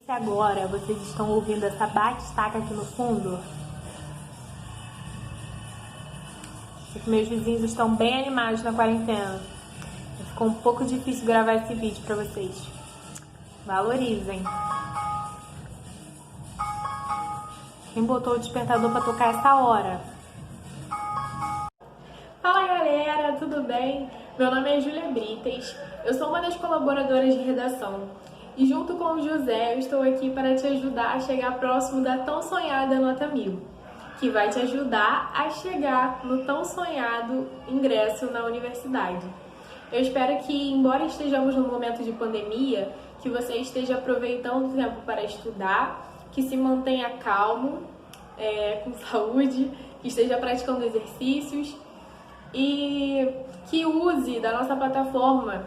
Agora vocês estão ouvindo essa bate-estaca aqui no fundo? Meus vizinhos estão bem animados na quarentena. Ficou um pouco difícil gravar esse vídeo pra vocês. Valorizem. Quem botou o despertador pra tocar essa hora? Fala galera, tudo bem? Meu nome é Júlia Brites, eu sou uma das colaboradoras de redação. E junto com o José, eu estou aqui para te ajudar a chegar próximo da tão sonhada nota 1000, que vai te ajudar a chegar no tão sonhado ingresso na universidade. Eu espero que, embora estejamos num momento de pandemia, que você esteja aproveitando o tempo para estudar, que se mantenha calmo, com saúde, que esteja praticando exercícios e que use da nossa plataforma,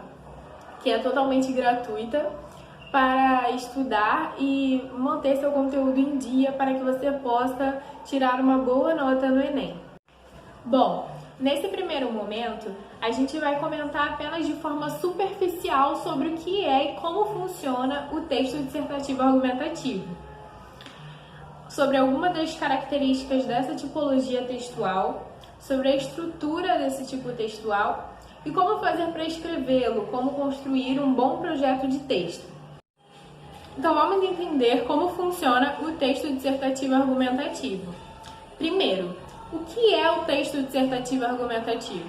que é totalmente gratuita, para estudar e manter seu conteúdo em dia para que você possa tirar uma boa nota no Enem. Bom, nesse primeiro momento, a gente vai comentar apenas de forma superficial sobre o que é e como funciona o texto dissertativo argumentativo, sobre algumas das características dessa tipologia textual, sobre a estrutura desse tipo textual e como fazer para escrevê-lo, como construir um bom projeto de texto. Então vamos entender como funciona o texto dissertativo argumentativo. Primeiro, o que é o texto dissertativo argumentativo?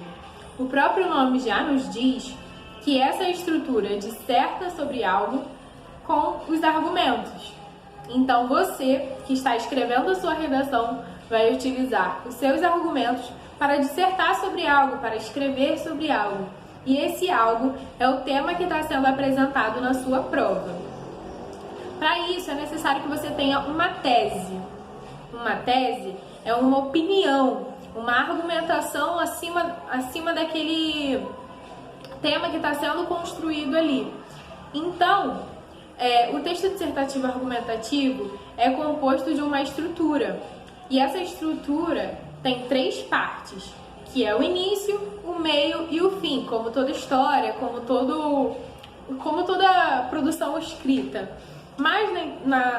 O próprio nome já nos diz que essa estrutura disserta sobre algo com os argumentos. Então você, que está escrevendo a sua redação, vai utilizar os seus argumentos para dissertar sobre algo, para escrever sobre algo. E esse algo é o tema que está sendo apresentado na sua prova. Para isso, é necessário que você tenha uma tese. Uma tese é uma opinião, uma argumentação acima daquele tema que está sendo construído ali. Então, o texto dissertativo argumentativo é composto de uma estrutura. E essa estrutura tem 3 partes, que é o início, o meio e o fim, como toda história, como toda produção escrita. Mas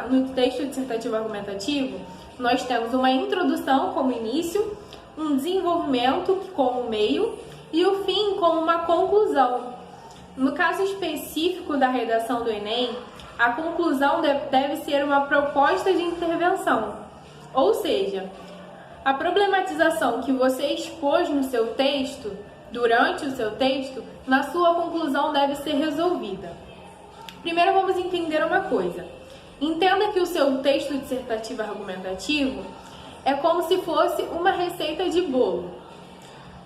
no texto dissertativo argumentativo, nós temos uma introdução como início, um desenvolvimento como meio e o fim como uma conclusão. No caso específico da redação do Enem, a conclusão deve ser uma proposta de intervenção, ou seja, a problematização que você expôs no seu texto, durante o seu texto, na sua conclusão deve ser resolvida. Primeiro vamos entender uma coisa. Entenda que o seu texto dissertativo argumentativo é como se fosse uma receita de bolo.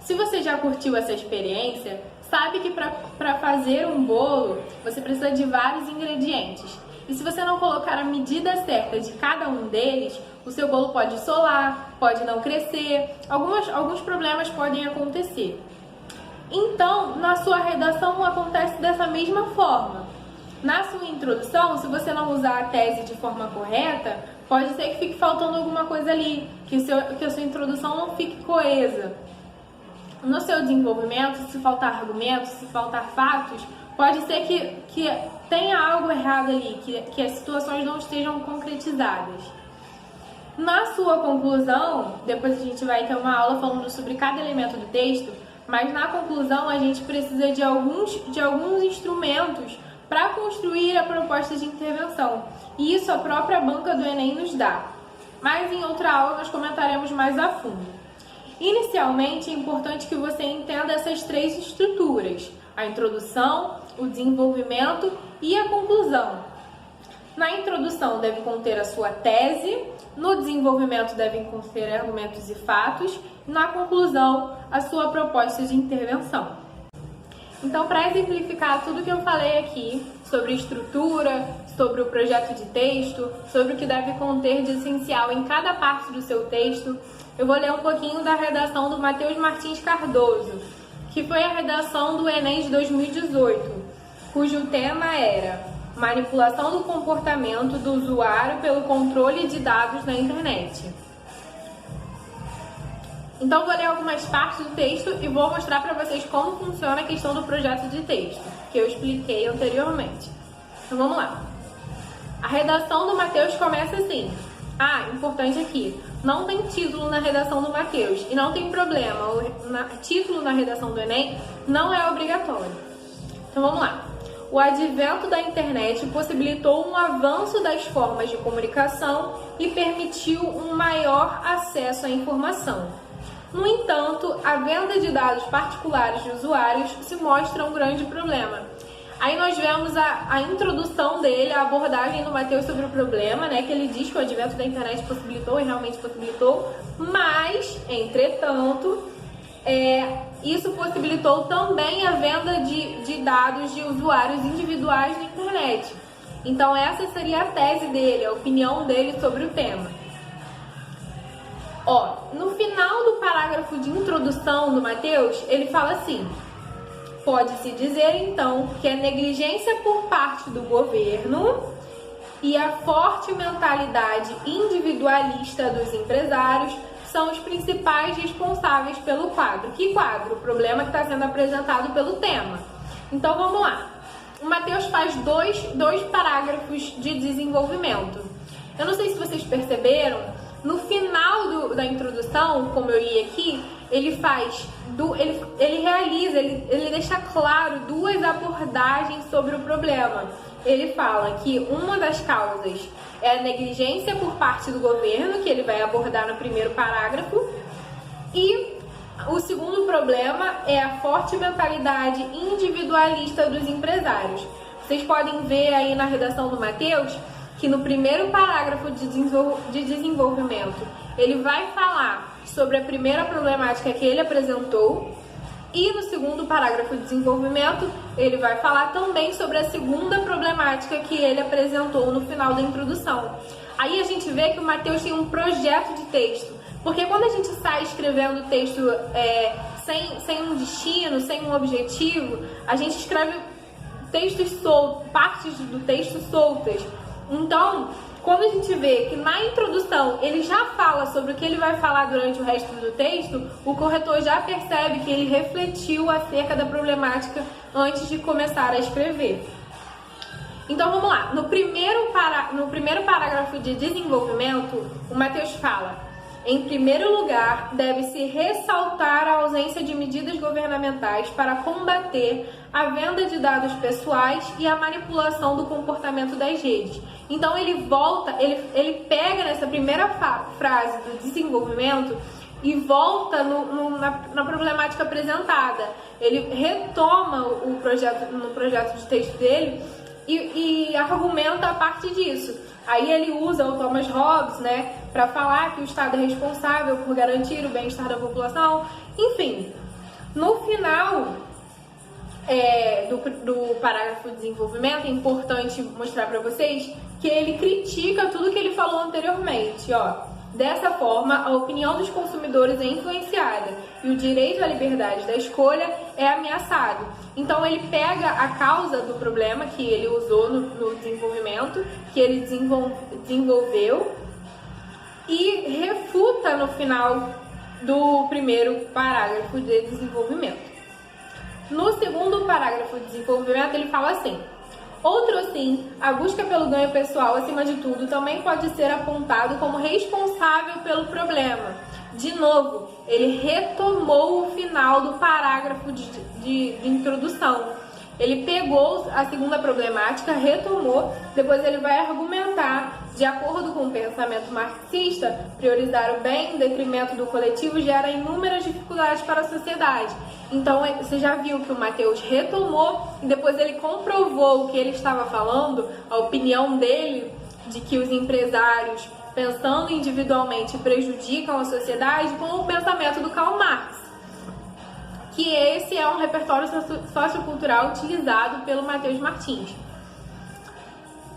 Se você já curtiu essa experiência, sabe que para fazer um bolo você precisa de vários ingredientes. E se você não colocar a medida certa de cada um deles, o seu bolo pode solar, pode não crescer, alguns problemas podem acontecer. Então, na sua redação acontece dessa mesma forma. Na sua introdução, se você não usar a tese de forma correta, pode ser que fique faltando alguma coisa ali, que a sua introdução não fique coesa. No seu desenvolvimento, se faltar argumentos, se faltar fatos, pode ser que tenha algo errado ali, que as situações não estejam concretizadas. Na sua conclusão, depois a gente vai ter uma aula falando sobre cada elemento do texto, mas na conclusão a gente precisa de alguns instrumentos para construir a proposta de intervenção. E isso a própria banca do Enem nos dá. Mas em outra aula nós comentaremos mais a fundo. Inicialmente é importante que você entenda essas 3 estruturas: a introdução, o desenvolvimento e a conclusão. Na introdução deve conter a sua tese, no desenvolvimento devem conter argumentos e fatos, e na conclusão a sua proposta de intervenção. Então, para exemplificar tudo que eu falei aqui sobre estrutura, sobre o projeto de texto, sobre o que deve conter de essencial em cada parte do seu texto, eu vou ler um pouquinho da redação do Matheus Martins Cardoso, que foi a redação do Enem de 2018, cujo tema era manipulação do comportamento do usuário pelo controle de dados na internet. Então vou ler algumas partes do texto e vou mostrar para vocês como funciona a questão do projeto de texto, que eu expliquei anteriormente. Então vamos lá. A redação do Mateus começa assim. Importante aqui, não tem título na redação do Mateus e não tem problema, título na redação do Enem não é obrigatório. Então vamos lá. O advento da internet possibilitou um avanço das formas de comunicação e permitiu um maior acesso à informação. No entanto, a venda de dados particulares de usuários se mostra um grande problema. Aí nós vemos a introdução dele, a abordagem do Mateus sobre o problema, né? Que ele diz que o advento da internet possibilitou e realmente possibilitou, mas, entretanto, isso possibilitou também a venda de dados de usuários individuais na internet. Então essa seria a tese dele, a opinião dele sobre o tema. No final do parágrafo de introdução do Mateus, ele fala assim: pode-se dizer, então, que a negligência por parte do governo e a forte mentalidade individualista dos empresários são os principais responsáveis pelo quadro. Que quadro? O problema que está sendo apresentado pelo tema. Então, vamos lá. O Mateus faz dois parágrafos de desenvolvimento. Eu não sei se vocês perceberam, no final da introdução, como eu li aqui, ele deixa claro duas abordagens sobre o problema. Ele fala que uma das causas é a negligência por parte do governo, que ele vai abordar no primeiro parágrafo, e o segundo problema é a forte mentalidade individualista dos empresários. Vocês podem ver aí na redação do Mateus que no primeiro parágrafo de desenvolvimento ele vai falar sobre a primeira problemática que ele apresentou, e no segundo parágrafo de desenvolvimento ele vai falar também sobre a segunda problemática que ele apresentou no final da introdução. Aí a gente vê que o Mateus tem um projeto de texto, porque quando a gente sai escrevendo texto sem um destino, sem um objetivo, a gente escreve textos soltos, partes do texto soltas. Então, quando a gente vê que na introdução ele já fala sobre o que ele vai falar durante o resto do texto, o corretor já percebe que ele refletiu acerca da problemática antes de começar a escrever. Então vamos lá, no primeiro parágrafo de desenvolvimento, o Mateus fala: em primeiro lugar, deve-se ressaltar a ausência de medidas governamentais para combater a venda de dados pessoais e a manipulação do comportamento das redes. Então ele pega nessa primeira frase do desenvolvimento e volta na problemática apresentada. Ele retoma no projeto de texto dele e argumenta a partir disso. Aí ele usa o Thomas Hobbes, né, para falar que o Estado é responsável por garantir o bem-estar da população. Enfim, no final do parágrafo de desenvolvimento, é importante mostrar para vocês que ele critica tudo que ele falou anteriormente. Dessa forma, a opinião dos consumidores é influenciada e o direito à liberdade da escolha é ameaçado. Então ele pega a causa do problema que ele usou no desenvolvimento, que ele desenvolveu, e refuta no final do primeiro parágrafo de desenvolvimento. No segundo parágrafo de desenvolvimento ele fala assim: outro sim, a busca pelo ganho pessoal acima de tudo também pode ser apontado como responsável pelo problema. De novo, ele retomou o final do parágrafo de introdução. Ele pegou a segunda problemática, retomou, depois ele vai argumentar, de acordo com o pensamento marxista, priorizar o bem em detrimento do coletivo gera inúmeras dificuldades para a sociedade. Então você já viu que o Mateus retomou e depois ele comprovou o que ele estava falando, a opinião dele de que os empresários, pensando individualmente, prejudicam a sociedade, com o pensamento do Karl Marx. Que esse é um repertório sociocultural utilizado pelo Mateus Martins.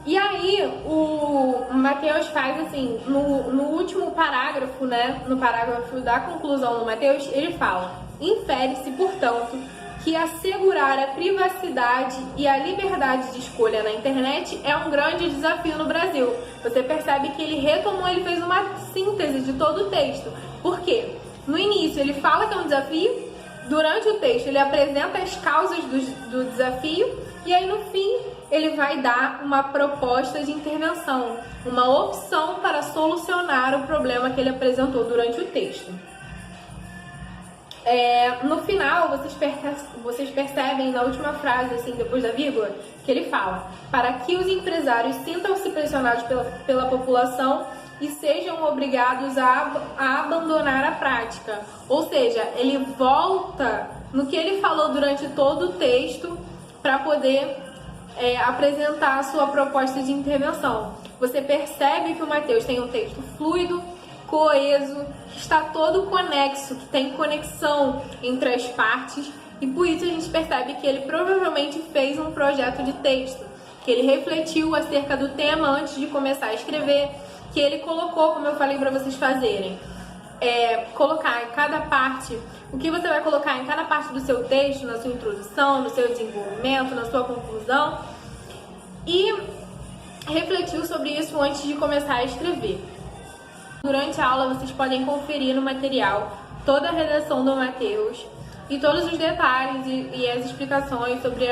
E aí, o Mateus faz assim, no último parágrafo, né, no parágrafo da conclusão do Mateus, ele fala: infere-se, portanto, que assegurar a privacidade e a liberdade de escolha na internet é um grande desafio no Brasil. Você percebe que ele retomou, ele fez uma síntese de todo o texto. Por quê? No início ele fala que é um desafio, durante o texto ele apresenta as causas do desafio, e aí no fim ele vai dar uma proposta de intervenção, uma opção para solucionar o problema que ele apresentou durante o texto. No final, vocês percebem na última frase, assim, depois da vírgula, que ele fala: para que os empresários sintam-se pressionados pela população e sejam obrigados a abandonar a prática. Ou seja, ele volta no que ele falou durante todo o texto para poder apresentar a sua proposta de intervenção. Você percebe que o Mateus tem um texto fluido, coeso, que está todo conexo, que tem conexão entre as partes, e por isso a gente percebe que ele provavelmente fez um projeto de texto, que ele refletiu acerca do tema antes de começar a escrever, que ele colocou, como eu falei para vocês fazerem, colocar em cada parte, o que você vai colocar em cada parte do seu texto, na sua introdução, no seu desenvolvimento, na sua conclusão, e refletiu sobre isso antes de começar a escrever. Durante a aula vocês podem conferir no material toda a redação do Mateus e todos os detalhes e as explicações sobre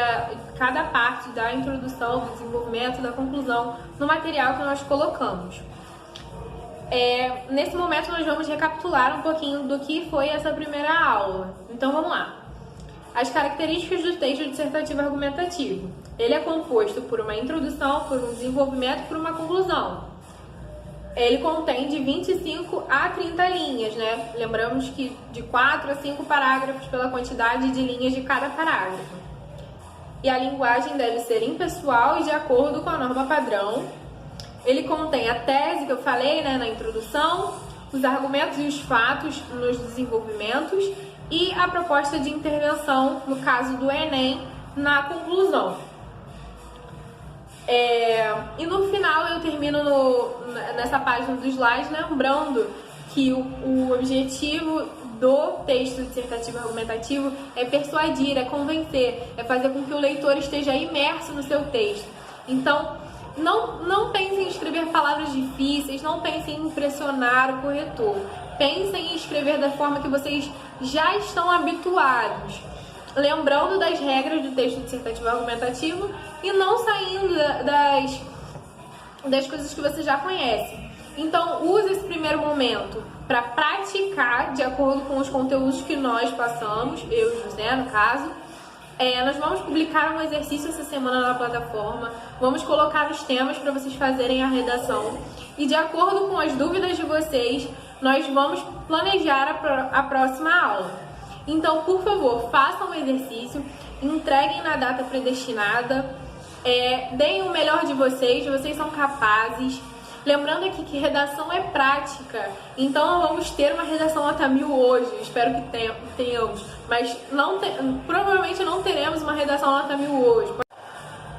cada parte da introdução, do desenvolvimento, da conclusão no material que nós colocamos. Nesse momento nós vamos recapitular um pouquinho do que foi essa primeira aula. Então vamos lá. As características do texto dissertativo argumentativo. Ele é composto por uma introdução, por um desenvolvimento e por uma conclusão. Ele contém de 25 a 30 linhas, né? Lembramos que de 4 a 5 parágrafos pela quantidade de linhas de cada parágrafo. E a linguagem deve ser impessoal e de acordo com a norma padrão. Ele contém a tese que eu falei, né, na introdução, os argumentos e os fatos nos desenvolvimentos e a proposta de intervenção, no caso do Enem, na conclusão. E no final eu termino nessa página do slide, lembrando que o objetivo do texto dissertativo argumentativo é persuadir, é convencer, é fazer com que o leitor esteja imerso no seu texto. Então, não pensem em escrever palavras difíceis, não pensem em impressionar o corretor. Pensem em escrever da forma que vocês já estão habituados, lembrando das regras do texto dissertativo argumentativo e não saindo das coisas que você já conhece. Então, use esse primeiro momento para praticar de acordo com os conteúdos que nós passamos, eu e José, no caso. Nós vamos publicar um exercício essa semana na plataforma, vamos colocar os temas para vocês fazerem a redação e de acordo com as dúvidas de vocês, nós vamos planejar a próxima aula. Então, por favor, façam o exercício, entreguem na data predestinada, deem o melhor de vocês são capazes. Lembrando aqui que redação é prática, então vamos ter uma redação nota 1000 hoje, espero que tenhamos, mas provavelmente não teremos uma redação nota 1000 hoje.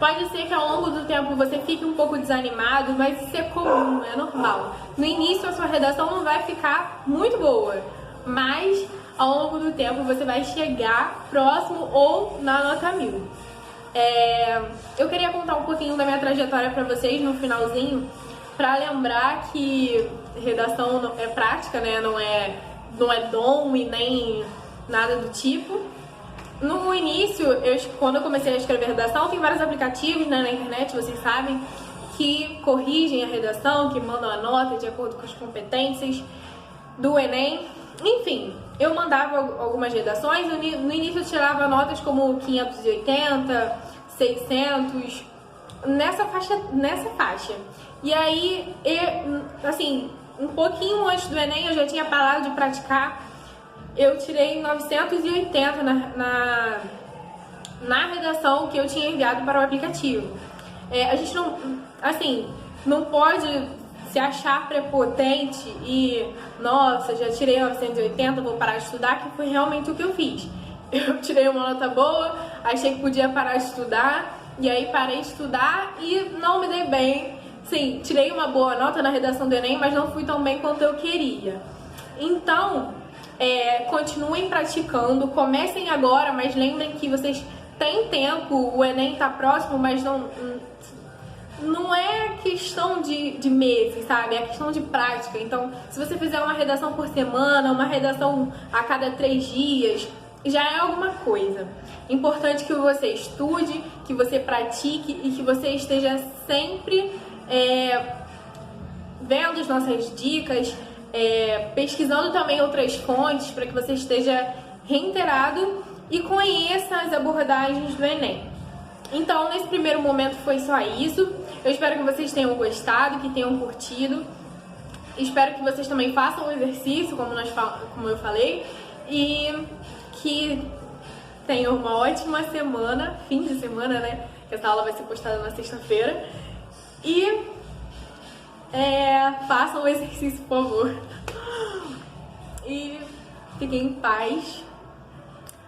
Pode ser que ao longo do tempo você fique um pouco desanimado, mas isso é comum, é normal. No início a sua redação não vai ficar muito boa, mas ao longo do tempo você vai chegar próximo ou na nota 1000. Eu queria contar um pouquinho da minha trajetória para vocês no finalzinho, para lembrar que redação é prática, né? Não é dom e nem nada do tipo. No início, quando eu comecei a escrever redação, tem vários aplicativos, né, na internet, vocês sabem, que corrigem a redação, que mandam a nota de acordo com as competências do Enem. Enfim, eu mandava algumas redações, no início eu tirava notas como 580, 600, nessa faixa. E aí, assim, um pouquinho antes do Enem eu já tinha parado de praticar, eu tirei 980 na redação que eu tinha enviado para o aplicativo. A gente não pode se achar prepotente e, nossa, já tirei 980, vou parar de estudar, que foi realmente o que eu fiz. Eu tirei uma nota boa, achei que podia parar de estudar, e aí parei de estudar e não me dei bem. Sim, tirei uma boa nota na redação do Enem, mas não fui tão bem quanto eu queria. Então, continuem praticando, comecem agora, mas lembrem que vocês têm tempo, o Enem está próximo, mas não é questão de meses, sabe? É questão de prática. Então, se você fizer uma redação por semana, uma redação a cada 3 dias, já é alguma coisa. Importante que você estude, que você pratique e que você esteja sempre vendo as nossas dicas, pesquisando também outras fontes para que você esteja reiterado e conheça as abordagens do Enem. Então, nesse primeiro momento foi só isso. Eu espero que vocês tenham gostado, que tenham curtido. Espero que vocês também façam o exercício, como eu falei, e que tenham uma ótima semana, fim de semana, né? Que essa aula vai ser postada na sexta-feira. E façam o exercício, por favor. E fiquem em paz.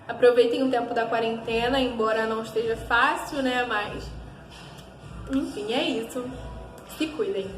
Aproveitem o tempo da quarentena, embora não esteja fácil, né? Mas, enfim, é isso. Se cuidem.